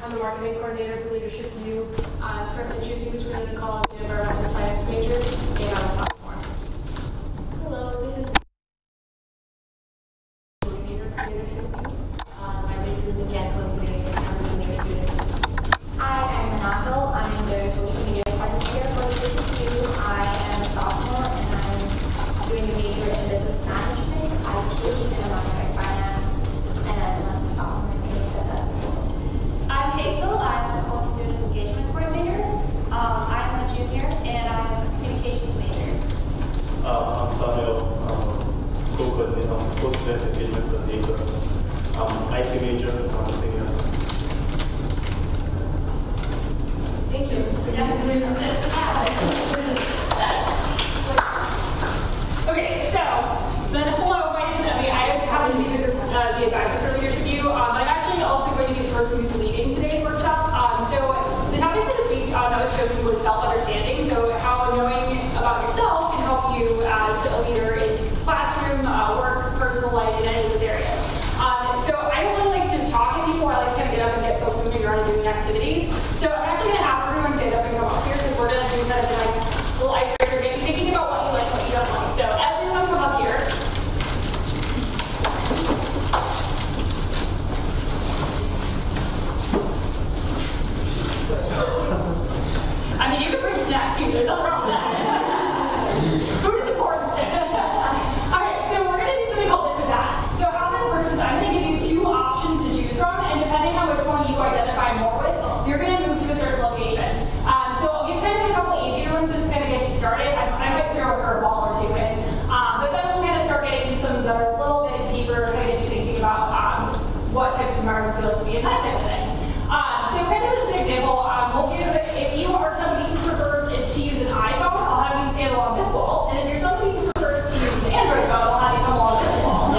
I'm the marketing coordinator for LeadershipU. I'm currently choosing between an ecology and environmental science major, and I'm a sophomore. Hello, this is coordinator for LeadershipU. I major in Mankato engineering and I'm a junior student. Hi, I'm Mankato. I'm the social media coordinator for LeadershipU. I am a sophomore and I'm doing a major in business management, IT, and economic finance, and I'm a sophomore in I'm Hazel. I'm a student engagement coordinator. I'm a junior and I'm a communications major. I'm Samuel. I'm co-coordinator. I'm co-student engagement coordinator. I'm IT major. I'm a senior. Thank you. Okay, so then hello, my name is Emmy. I happen to be the advisor for LeadershipU. I'm actually also going to be the person who's leading today's workshop. So the topic for this week I was chosen was self-understanding. So how knowing about yourself can help you as a leader in classroom, work, personal life, in any of those areas. So I don't really like just talking to people. I like to kind of get up and get folks moving around and doing activities. So I'm actually going to have everyone stand up and come up here because we're going to do kind of a nice little icebreaker game, thinking about what you like and what you don't like. So everyone come up here. I mean, you can bring snacks too. There's nothing wrong with that. Food is important. All right, so we're going to do something called this or that. So how this works is I'm going to give you two options to choose from, and depending on which one you identify more with, you're going to move to a certain location. So I'll give kind of a couple easier ones just to kind of get you started. I might throw a curveball or two in, but then we'll kind of start getting some that are a little bit deeper, kind of get you thinking about what types of environments you'll be in, that type of thing. So kind of as an example, we'll give, if you are somebody who prefers to use an iPhone, I'll have you stand along this wall. And if you're somebody who prefers to use an Android phone, I'll have you come along this wall.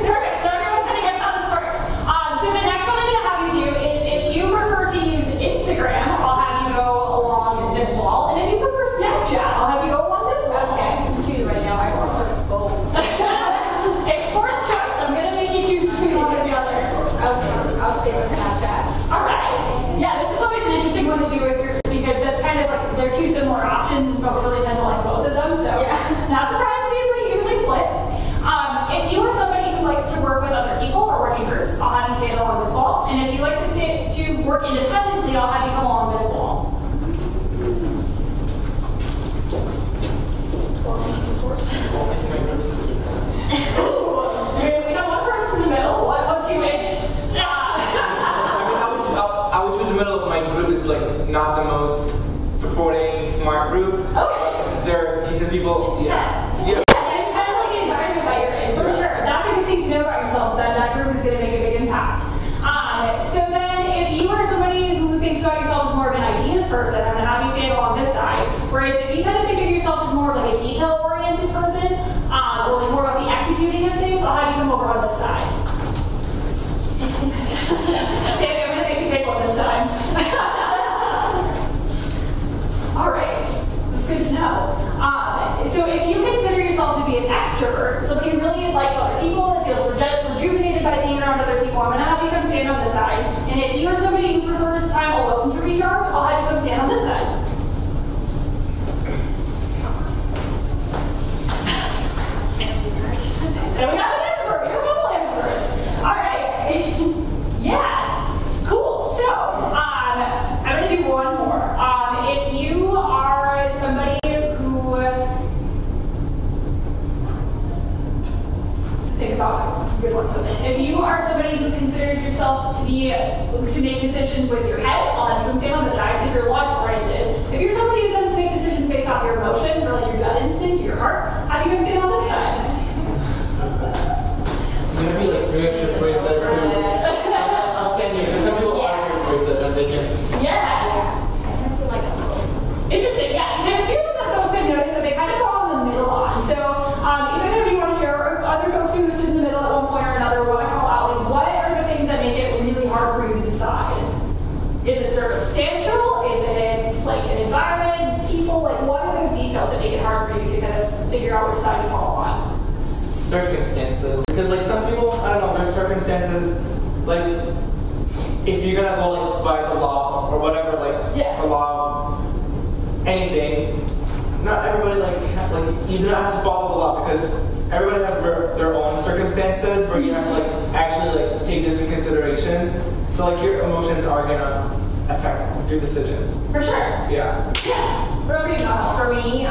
Perfect. So everyone kind of gets how this works. So the next one I'm going to have you do is if you prefer to use Instagram, I'll have you go along this wall. And if you prefer Snapchat, I'll have you go along this wall. Okay, I'm confused right now. I prefer both. It's forced choice. I'm going to make you choose between one or the other. Okay, I'll stay with Snapchat. All right. Yeah, this is always an interesting one to do with groups because that's kind of like they're two similar options and folks really tend to like both of them. So not surprised to see it pretty evenly split. If you are somebody who likes to work with other people or work in groups, I'll have you stand along this wall. And if you like to work independently, I'll have you come along this wall. We have one person in the middle. What two each? I would choose the middle if my group is like not the most supporting, smart group. Okay. If they're decent people, yeah. It's kind of like the environment that you're in, for sure. That's a good thing to know about yourself, is that that group is going to make a big impact. So then, if you are somebody who thinks about yourself as more of an ideas person, I'm going to have you stand along this side. Whereas if you tend to think of yourself as more of like a detail-oriented person, or like more about the executing of things, I'll have you come over on this side. Sammy, I'm going to make you pick one this time. All right, that's good to know. So if you consider yourself to be an extrovert, somebody who really likes other people, that feels rejuvenated by being around other people, I'm going to have you come stand on this side. And if you are somebody who prefers time alone to recharge, I'll have you come stand on this side. And we have an ambivert. We have a couple ambiverts. All right. Yes. Cool. So I'm going to do one more. If you are somebody who think about some good ones for this. If you are somebody who considers yourself to make decisions with your head, I'll have you come stand on the side. So if you're logic oriented, if you're somebody who tends to make decisions based off your emotions or like your gut instinct, your heart, have you come stand on this side. Maybe like very persuasive too. I'll stand here. Some people are persuasive and they can. Yeah. Interesting, yes. There's a few of them that folks have noticed that they kind of fall in the middle on. So even if you want to share, or if other folks who stood in the middle at one point or another want to call out, like, what are the things that make it really hard for you to decide? Is it circumstantial? Is it like an environment, people? Like, what are those details? figure out which side to fall on? Circumstances. Because like some people, I don't know, there's circumstances, like if you're gonna go like by the law or whatever, like the law of anything, not everybody like you do not have to follow the law because everybody have their own circumstances where you have to like actually like take this in consideration. So like your emotions are gonna affect your decision. For sure. Yeah. Yeah. What about you, Nahal? For me,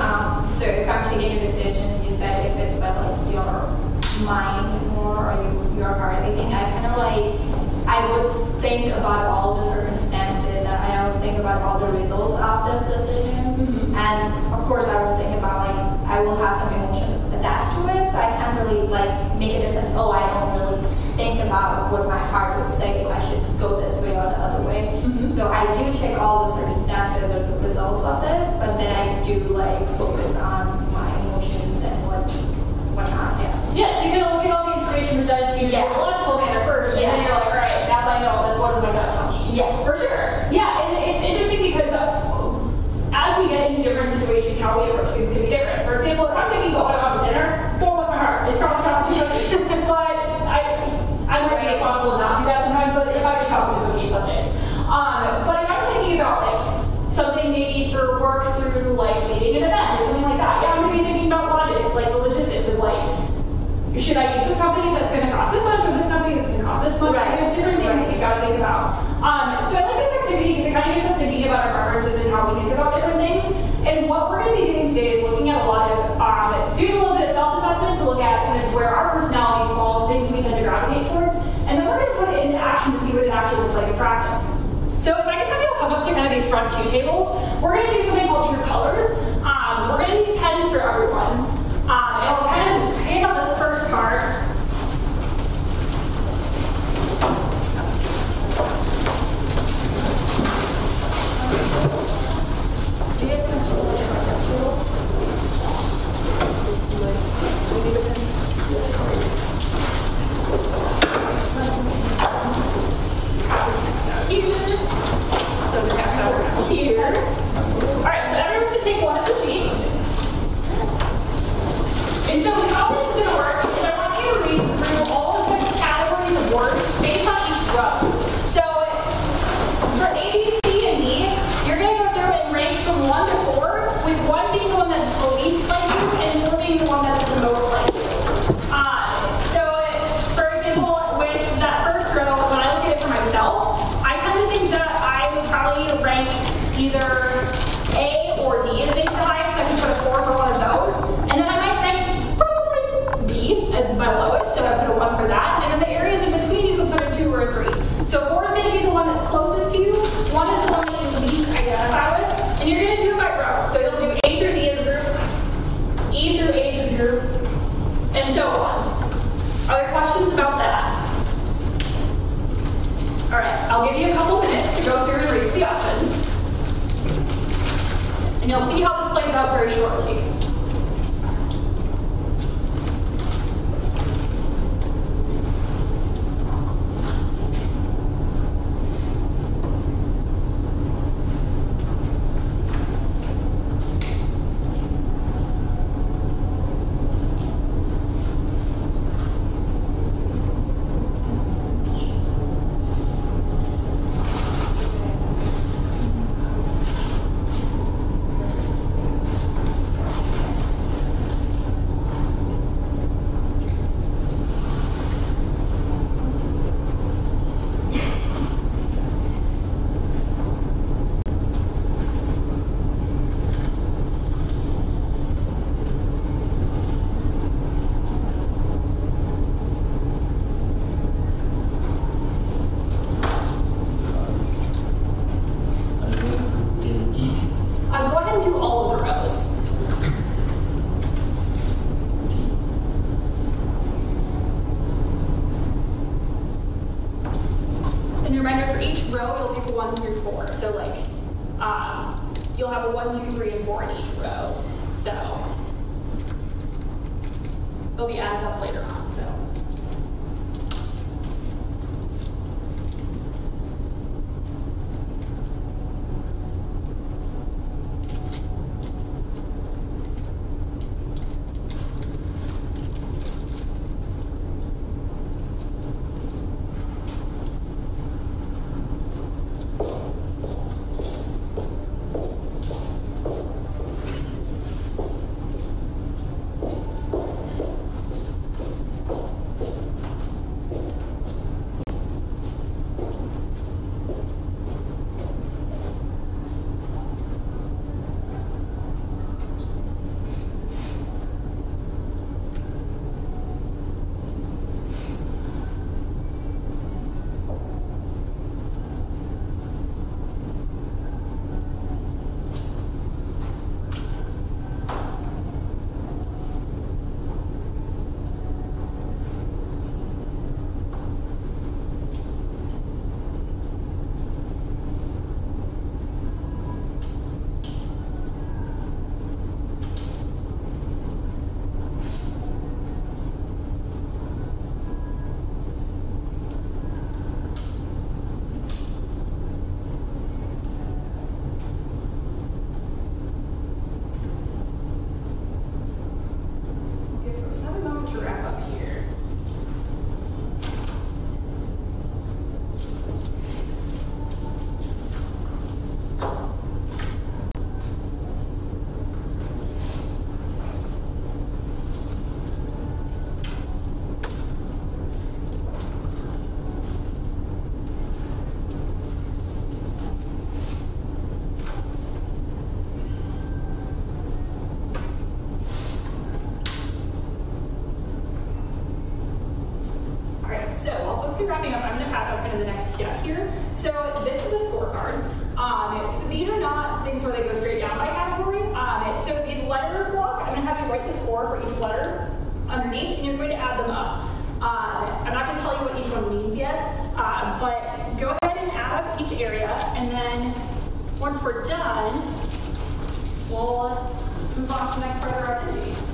so if I'm taking a decision, you said if it's about like your mind more or your heart, I think I kind of like, I would think about all the circumstances and I would think about all the results of this decision. And of course I will think about like, I will have some emotions attached to it, so I can't really like make a difference. Oh, I don't really think about what my heart would say if I should go this way or the other way. So I do check all the circumstances or the results of this, but then I do like focus on my emotions and whatnot. Yeah, so you're gonna look at all the information presented to you in a logical manner first, and then you're like, all right, now that I know this, what does my gut tell me? Yeah. For sure. Yeah, and it's interesting because as we get into different situations, how we approach things can be different. For example, if I'm thinking about what I want for dinner, going with my heart. It's probably chocolate chip cookies. But I might be responsible to not do that sometimes, but if I could chocolate chip cookies some days. But if I'm thinking about like something maybe for work through like leading an event or something like that, yeah, I'm gonna be thinking about logic, like the logistics of like, should I use this company that's going to cost this much or this company that's going to cost this much? Right. There's different things that you've got to think about. So I like this activity because it kind of gets us thinking about our preferences and how we think about different things. And what we're going to be doing today is looking at a lot of, doing a little bit of self-assessment to look at kind of where our personalities fall, things we tend to gravitate towards. And then we're going to put it into action to see what it actually looks like in practice. So if I can have you all come up to kind of these front two tables, we're going to do something called True Colors. We're going to need pens for everyone. And I'll kind of hand out this first part. Do you have control of your festival? Here. So we pass that around here. All right, so everyone should take one of the sheets. And so how this is going to work is I want you to read through all of the categories of words based on each row. So for A, B, C, and D, you're going to go through and rank from 1 to 4, with 1 being the one that's the least like you and 4 being the one that's the most like you. So for example, with that first row, when I look at it for myself, I tend to think that I would probably rank either A or D as being the highest, so I can put a 4 for one of those. And then I might rank B as my lowest, so I put a 1 for that. And then the areas in between, you can put a 2 or a 3. So 4 is going to be the one that's closest to you, 1 is the one that you least identify with, and you're going to do it by row. So you'll do A through D as a group, E through H as a group, and so on. Are there questions about that? All right, I'll give you a couple minutes to go through and read the options. And you'll see how this plays out very shortly. You'll have a 1, 2, 3, and 4 in each row. So they'll be added up later on. So. we're wrapping up, I'm going to pass out kind of the next step here. So this is a scorecard. So these are not things where they go straight down by category. So the letter block, I'm going to have you write the score for each letter underneath, and you're going to add them up. I'm not going to tell you what each one means yet, but go ahead and add up each area, and then once we're done, we'll move on to the next part of our activity.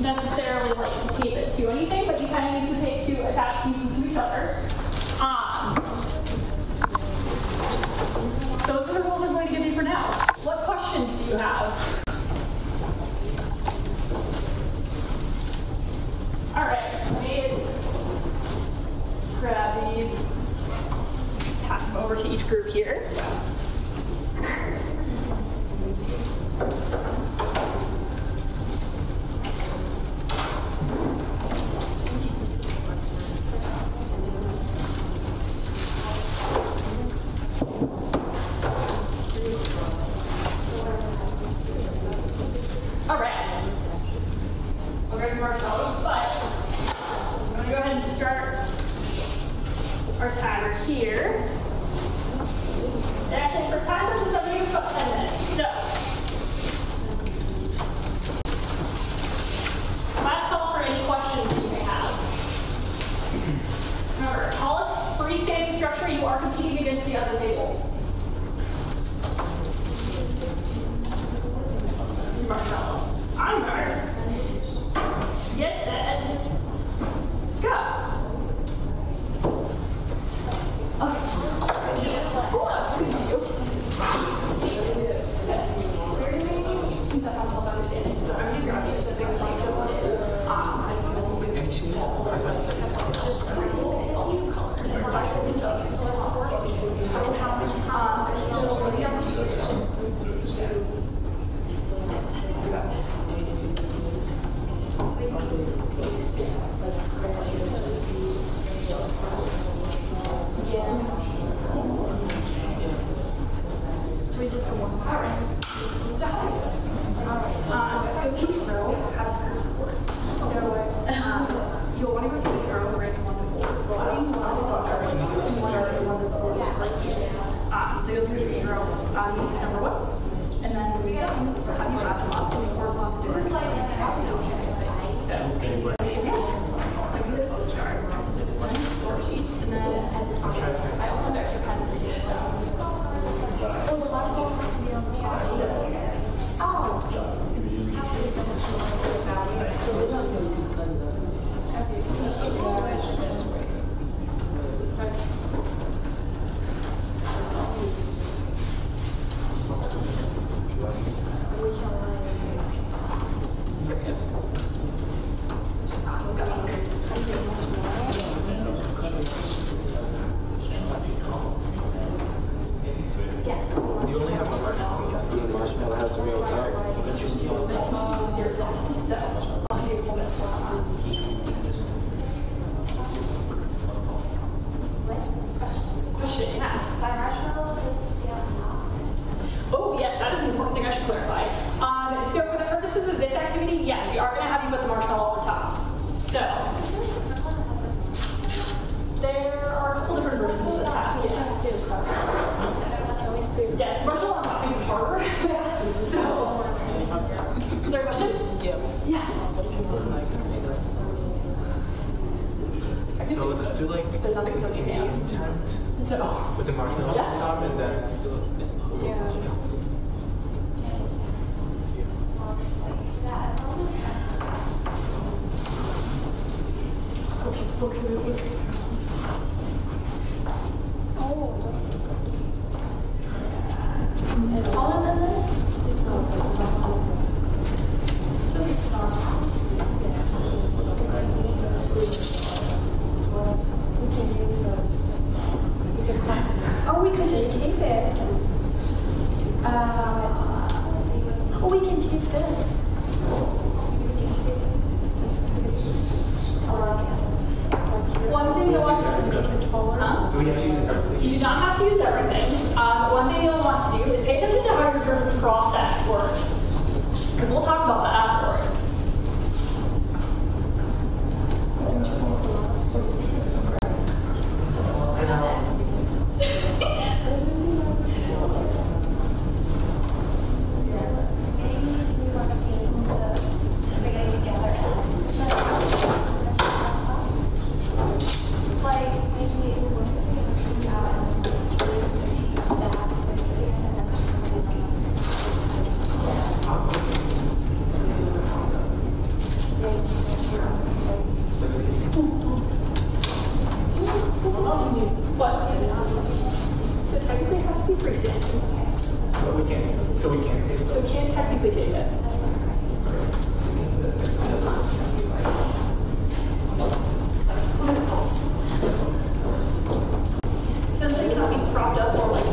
necessarily do anything, but you kind of need to take to attach pieces to each other. Those are the rules I'm going to give you for now. What questions do you have? All right, let me grab these, pass them over to each group here. All right, we're going to marshmallows, but I'm going to go ahead and start our timer here. And actually, for timers, it's only about 10 minutes. So, last call for any questions that you may have. Remember, tallest freestanding structure, you are competing against the other tables. Marshmallow. On yours. Get set. Go. Okay. Hold up. Seems like I'm help understanding. So I'm just going to just figure out what it is. So each row has group support. So you'll want to go through each row and rank 1 to 4. Each one is start at 1 to 4 right here. So you'll do each row number ones, and then we have you add them up and correspond to different So like this is start. Score sheets, and then at the top, I also have extra pens for each row. Oh, the large ball has to be on the top. You only have one marshmallow. The marshmallow has to be on top. Oh, yes, that is an important thing I should clarify. So for the purposes of this activity, yes, we are going to have you put the marshmallow on top. So there are a couple different versions of this task, yes. Yes, the marshmallow on top is harder. So, is there a question? Yeah. So let's do like There's nothing that says you can. intent So, with the marshmallow on top and then still. Or we could just keep it. Or we can keep this. one thing you'll want to do, Do we have to use everything? you do not have to use everything. One thing you'll want to do is pay attention to how your sort of process works. Because we'll talk about that afterwards. we can't take it. So we can't technically take it. Essentially, it cannot be propped up or like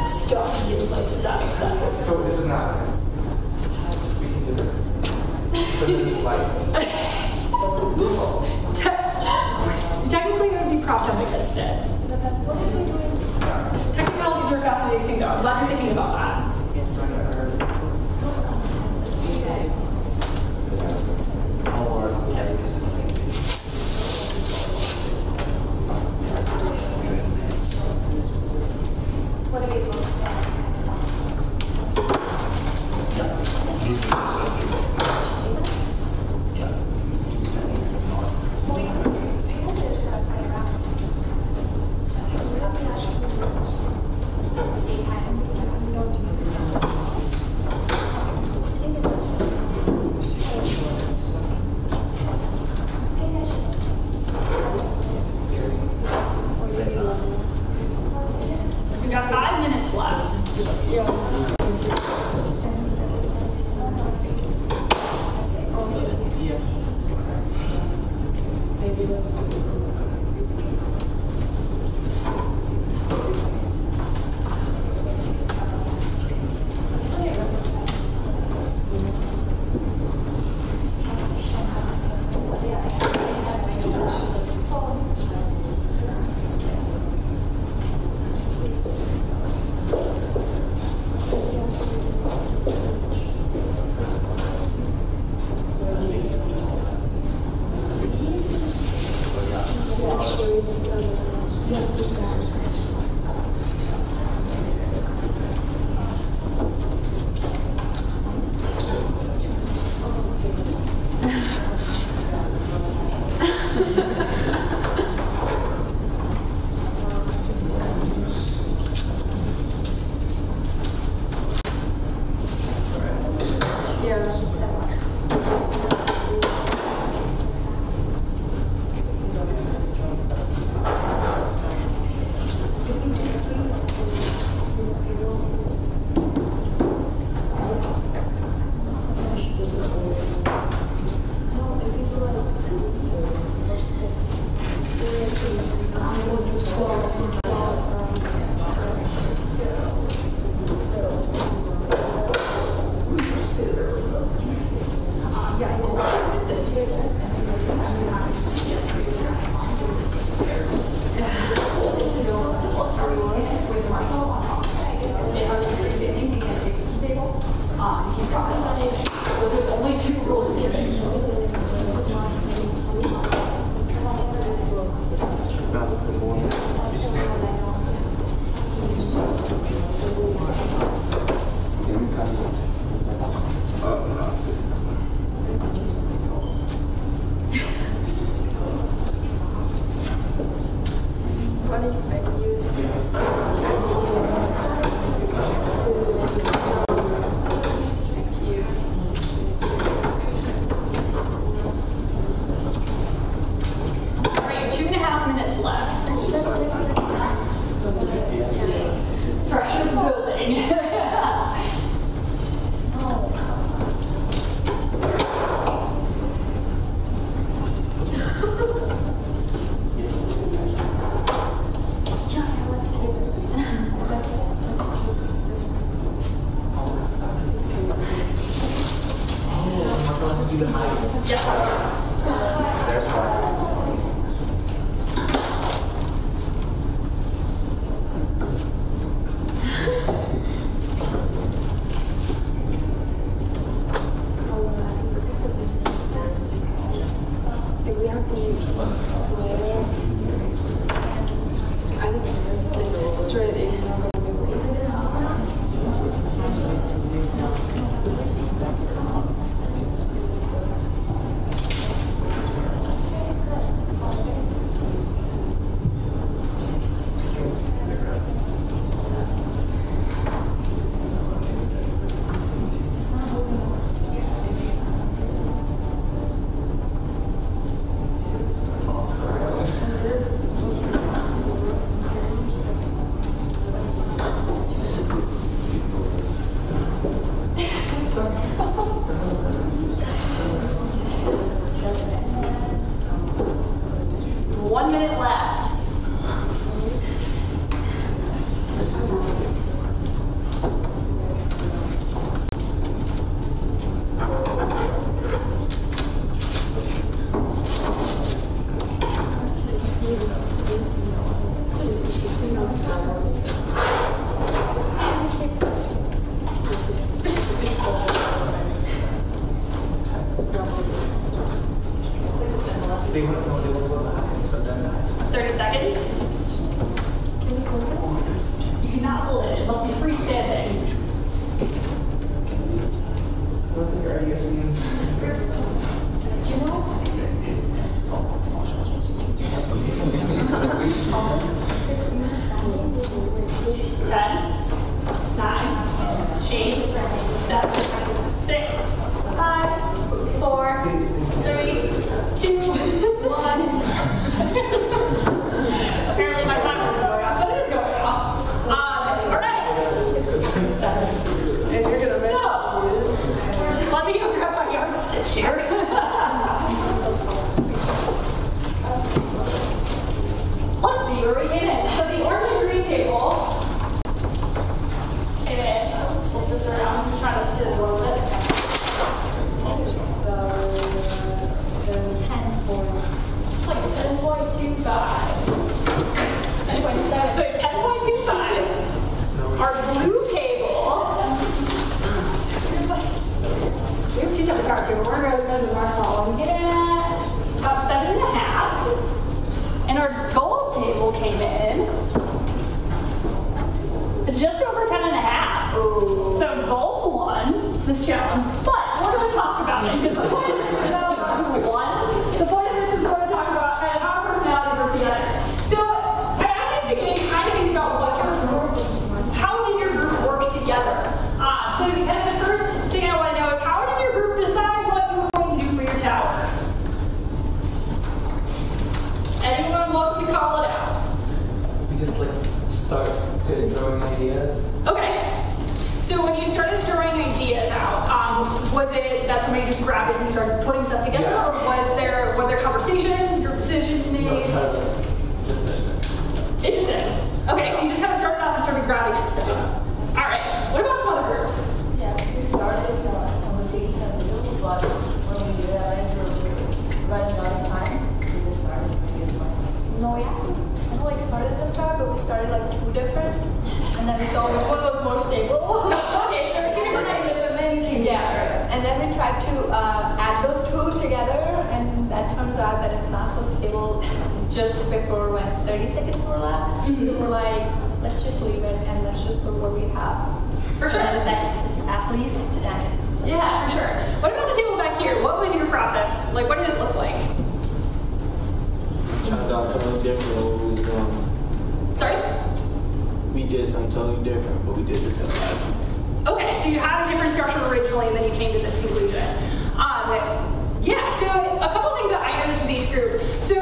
stuck in place, if that makes sense. So this is not. We can do this. So this is like. Technically, it would be propped up against it. Technicalities are a fascinating thing, though. I'm glad you're thinking about that. What do we both say? We've got 5 minutes left. see what they will happen. So then 30 seconds. You cannot hold it. It must be freestanding. I don't think our ideas Ten, 9, 8, 7, 6, 5, 4, 3, 2, 1. Apparently my timer isn't going off, but it is going off. All right. So, let me go grab my yardstick here. Let's see where we get in. So the orange and green table. And let's flip this around and try to fit it a little bit. So 10.25. 10.7. So 10.25. Our blue table. We have two different cards here. We're going to go to the marshmallow and get in at about 7.5. And our gold table came in just over 10.5. So gold won this challenge. But we're going to talk about it because the point of this is not about who won. The point of this is we're going to talk about kind of how personalities work together. So I asked you at the beginning, kind of think about what your group, how did your group work together? So kind of the first thing I want to know is how did your group decide what you were going to do for your tower? Anyone welcome to call it out? we just like start to throwing ideas. Okay. So when you started throwing ideas out, was it that somebody just grabbed it and started putting stuff together, Yeah. or were there conversations, group decisions made? No, just Interesting. Okay, so you just kind of started off and started grabbing at stuff. All right. What about some other groups? Yeah, we started conversation a little, but when we realized we were running out of time, we just started making it. No, we actually kind of like started this talk, but we started like two different, and then we saw which one was more stable. Okay, so there were two different ideas, and then you came together. And then we tried to add those two together, and that turns out that it's not so stable just before when 30 seconds were left. So we're like, let's just leave it and let's just put what we have. For sure. And it's at least it's done. Yeah, for sure. What about the table back here? What was your process? Like, what did it look like? Turned out something different than what we was doing. Sorry? We did something totally different, but we did it to the last one. Okay, so you had a different structure originally, and then you came to this conclusion. Yeah, so a couple things that I noticed with each group. So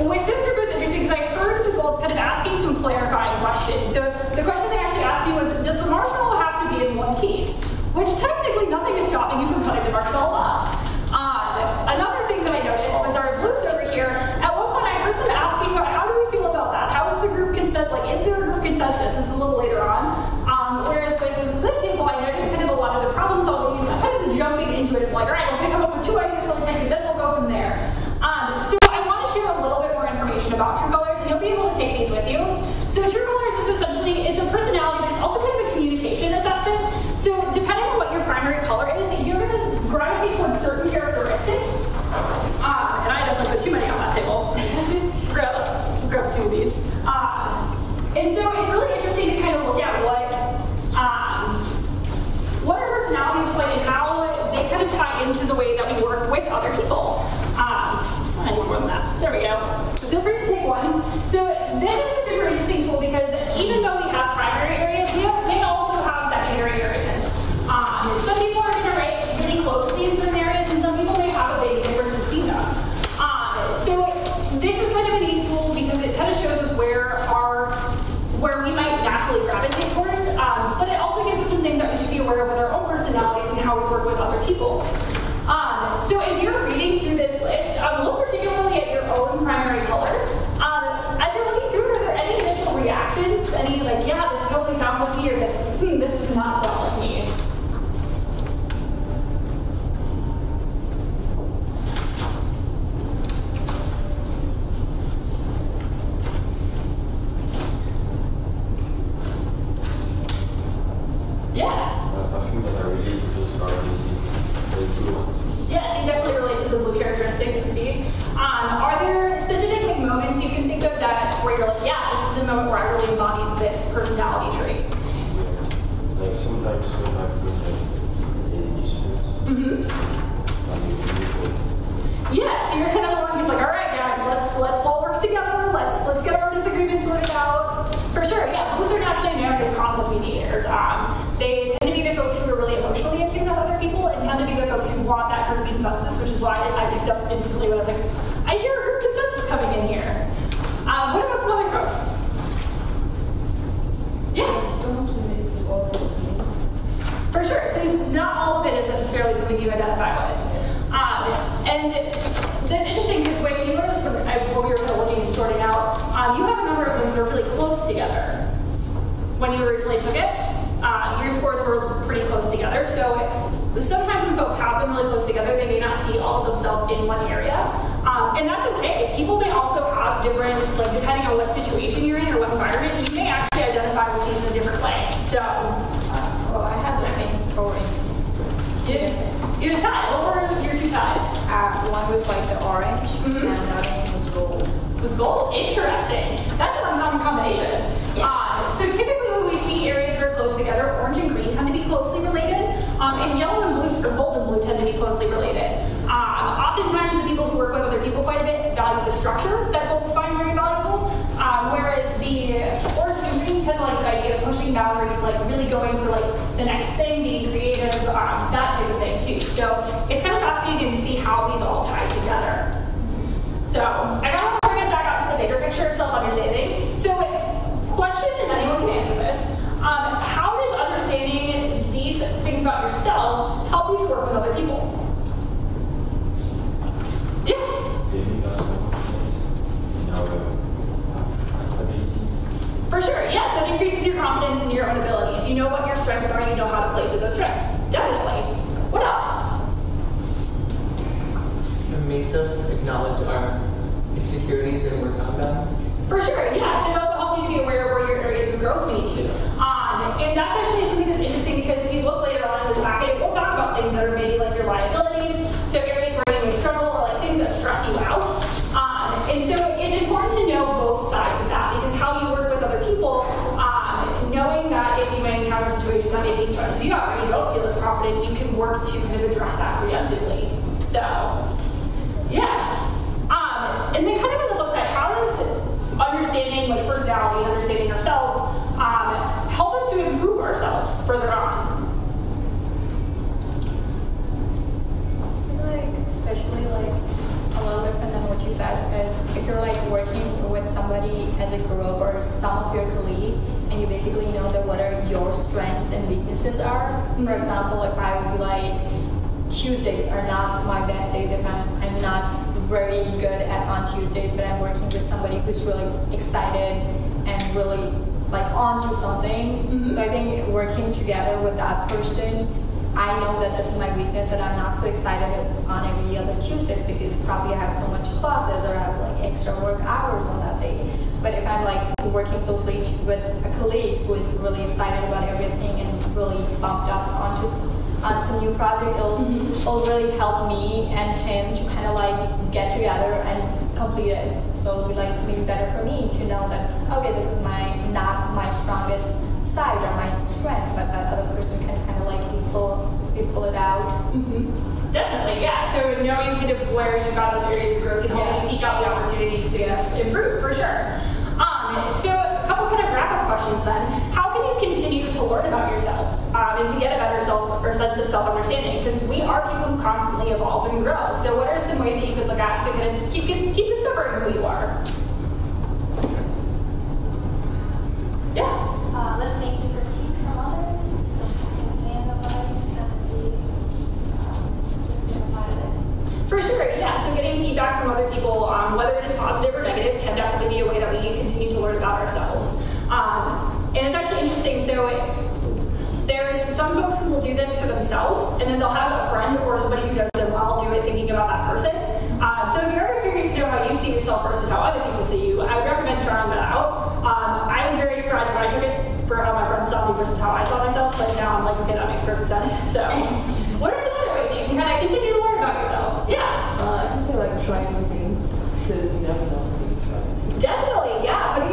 with this group, it was interesting because I heard the Golds kind of asking some clarifying questions. So the question they actually asked me was, does the marshmallow have to be in one piece? Which technically nothing is stopping you from cutting the marshmallow up. Another thing that I noticed was our blues over here. At one point, I heard them asking about how do we feel about that? How is the group consensus? Like, is there a group consensus? This is a little later on. Whereas with this table, I noticed kind of a lot of the problem solving, kind of the jumping into it of like, all right, we're going to come up with two ideas really quickly, then we'll go from there. So I want to share a little bit more information about True Colors, and you'll be able to take these with you. So True Colors is essentially, it's a personality, but it's also kind of a communication assessment. So depending on what your primary color is, you're going to gravitate towards certain characteristics. And I definitely put too many on that table. grab a few of these. And so it's really interesting to kind of look at what our personalities look like and how they kind of tie into the way that we work with other people. I need more than that. There we go. So feel free to take one. So this is a super interesting tool because even though we have primary areas, we may also have secondary areas. Some people are going to rate really closely in certain areas, and some people may have a big difference between them. So this is kind of a neat tool because it kind of shows us where we might naturally gravitate towards, but it also gives us some things that we should be aware of with our own personalities and how we work with other people. So as you're reading through this list, look particularly at your own primary color. As you're looking through it, are there any initial reactions? Any like, yeah, this totally sounds like me, or this does not sound like me? Yeah. I feel like I relate to those characteristics. Yeah, so you definitely relate to the blue characteristics to see. where you're like, yeah, this is a moment where I really embodied this personality trait? Yeah. Like sometimes when I feel like really stressed. Yeah, so you're kind of the one who's like, all right, guys, let's all work together. Let's get our disagreements sorted out. For sure, yeah. Blues are naturally known as conflict mediators. They tend to be the folks who are really emotionally in tune with other people, and tend to be the folks who want that group consensus, which is why I picked up instantly when I was like, I hear a group consensus coming in here. What about some other folks? Yeah. For sure. So not all of it is necessarily something you identify with. And that's interesting because when you notice when we were kind of looking and sorting out, you have a number of them that are really close together. When you originally took it, your scores were pretty close together. So sometimes when folks have them really close together, they may not see all of themselves in one area. And that's okay. People may also have different, like depending on what situation you're in or what environment, you may actually identify with these in a different way. So, well, I had the same scoring. You had a tie. What were your two ties? One was like the orange, and the other one was gold. Was gold? Interesting. That's an uncommon combination. Yeah. So typically when we see areas that are close together, orange and green tend to be closely related, and yellow and blue, or gold and blue tend to be closely related. Oftentimes the people who work with other people quite a bit value the structure that golds find very valuable, whereas the orange and greens tend to like the idea of pushing boundaries, like really going for like the next thing, being creative, that type of thing too. So it's kind of fascinating to see how these all tie together. So I kind of want to bring us back out to the bigger picture of self-understanding. So question, and anyone can answer this, how does understanding these things about yourself help you to work with other people? Yeah. For sure, yeah. So it increases your confidence in your own abilities. You know what your strengths are, you know how to play to those strengths. Definitely. What else? It makes us acknowledge our insecurities and work on them. For sure, yeah. So it also helps you to be aware of where your areas of growth may be. And that's actually something that's interesting because if you look later on in this packet, we'll talk about things that are maybe like your liabilities, so areas where you may struggle or like things that stress you out. And so it's important to know both sides of that because how you work with other people, knowing that if you may encounter situations that maybe stress you out or you don't feel as confident, you can work to kind of address that preemptively. So, yeah. And then kind of on the flip side, how does understanding like personality and understanding ourselves help us to improve ourselves further on? I feel like, especially like a little different than what you said, because if you're like working with somebody as a group or some of your colleagues, and you basically know that what are your strengths and weaknesses are. For example, if I would be like, Tuesdays are not my best days if I'm not very good on Tuesdays, but I'm working with somebody who's really excited and really like onto something. So I think working together with that person, I know that this is my weakness that I'm not so excited on every other Tuesdays because probably I have so much classes or I have like extra work hours on that day. But if I'm like working closely with a colleague who is really excited about everything and really bumped up onto new project, it'll really help me and him to kind of like get together and complete it. So it'll be like maybe better for me to know that, okay, this is not my strongest side or my strength, but that other person can kind of like pull it out. Definitely, yeah. So knowing kind of where you've got those areas of growth can help you seek out the opportunities to improve, for sure. So a couple kind of wrap-up questions then. How can you continue to learn about yourself and to get a better sense of self-understanding? Because we are people who constantly evolve and grow. So what are some ways that you could look at to kind of keep discovering who you are? Yeah. Listening to critique from others, passing opinion of others, empathy, just being a part of this. For sure, yeah. So getting feedback from other people, whether it is positive or negative, can definitely be a way that we continue to learn about ourselves. And it's actually interesting. So there's some folks who will do this for themselves, and then they'll have a friend or somebody who knows them well do it thinking about that person. So if you're ever curious to know how you see yourself versus how other people see you, I would recommend trying that out. I was very surprised when I took it for how my friends saw me versus how I saw myself, but now I'm like, okay, that makes perfect sense. So what are some other ways that you can kind of continue to learn about yourself? Yeah. I can say like try new things because you never know until you try. Definitely, yeah. Put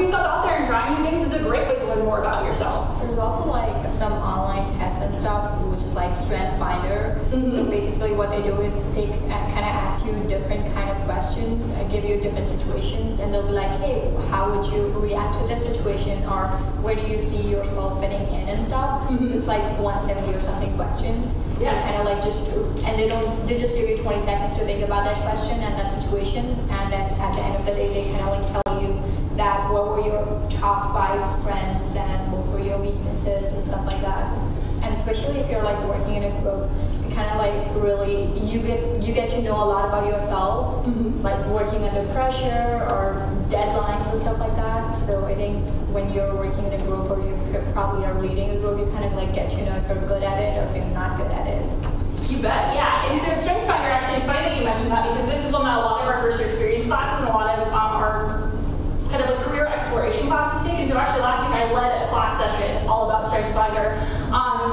also like some online tests and stuff, which is like Strength Finder. So basically what they do is they kind of ask you different kind of questions and give you different situations, and they'll be like, hey, how would you react to this situation, or where do you see yourself fitting in and stuff. So it's like 170 or something questions. Yes. And kind of like they just give you 20 seconds to think about that question and that situation, and then at the end of the day they kind of like tell you that what were your top 5 strengths and what were your weaknesses and stuff like that. And especially if you're like working in a group, you kind of like really you get to know a lot about yourself, like working under pressure or deadlines and stuff like that. So I think when you're working in a group, or you probably are leading a group, you kind of like get to know if you're good at it or if you're not good at it. You bet, yeah. And so Strengths Finder, actually, it's funny that you mentioned that, because this is one that a lot of our first year experience classes and a lot of our kind of like career exploration classes take. And so actually last week I led a class session all about Strengths Finder.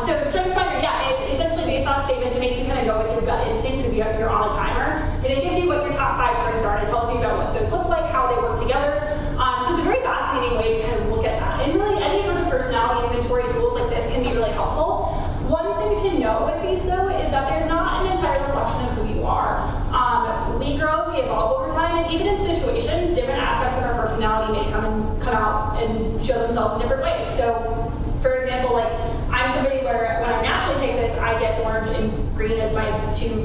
So Strengths Finder, yeah, it essentially based off statements, it makes you kind of go with your gut instinct because you're on a timer. And it gives you what your top 5 strengths are, and it tells you about what those look like, how they work together. So it's a very fascinating way to kind of look at that. And really any sort of personality inventory tools like this can be really helpful. One thing to know with these though is that they're not an entire reflection of who you are. We grow, we evolve over time, and even in situations, different aspects of our personality may come out and show themselves in different ways. So, for example, like I'm somebody where when I naturally take this, I get orange and green as my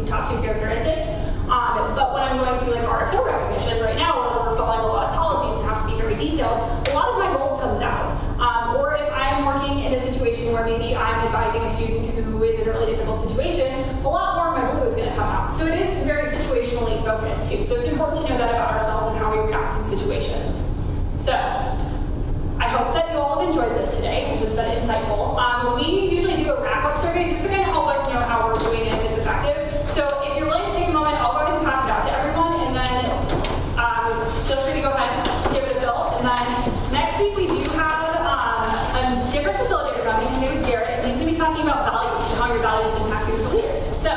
top two characteristics. But when I'm going through like RSO recognition right now, where we're following a lot of policies and have to be very detailed, a lot of my gold comes out. Or if I'm working in a situation where maybe I'm advising a student who is in a really difficult situation, a lot more of my blue is going to come out. So it is very situationally focused too. So it's important to know that about ourselves and how we react in situations. So I hope that you all have enjoyed this today, because it's been insightful. We usually do a wrap-up survey just to kind of help us know how we're doing and if it's effective. So if you're willing to take a moment, I'll go ahead and pass it out to everyone, and then feel free to go ahead and give it a fill. And then next week we do have a different facilitator coming. His name is Garrett, and he's going to be talking about values and how your values impact you as a leader. So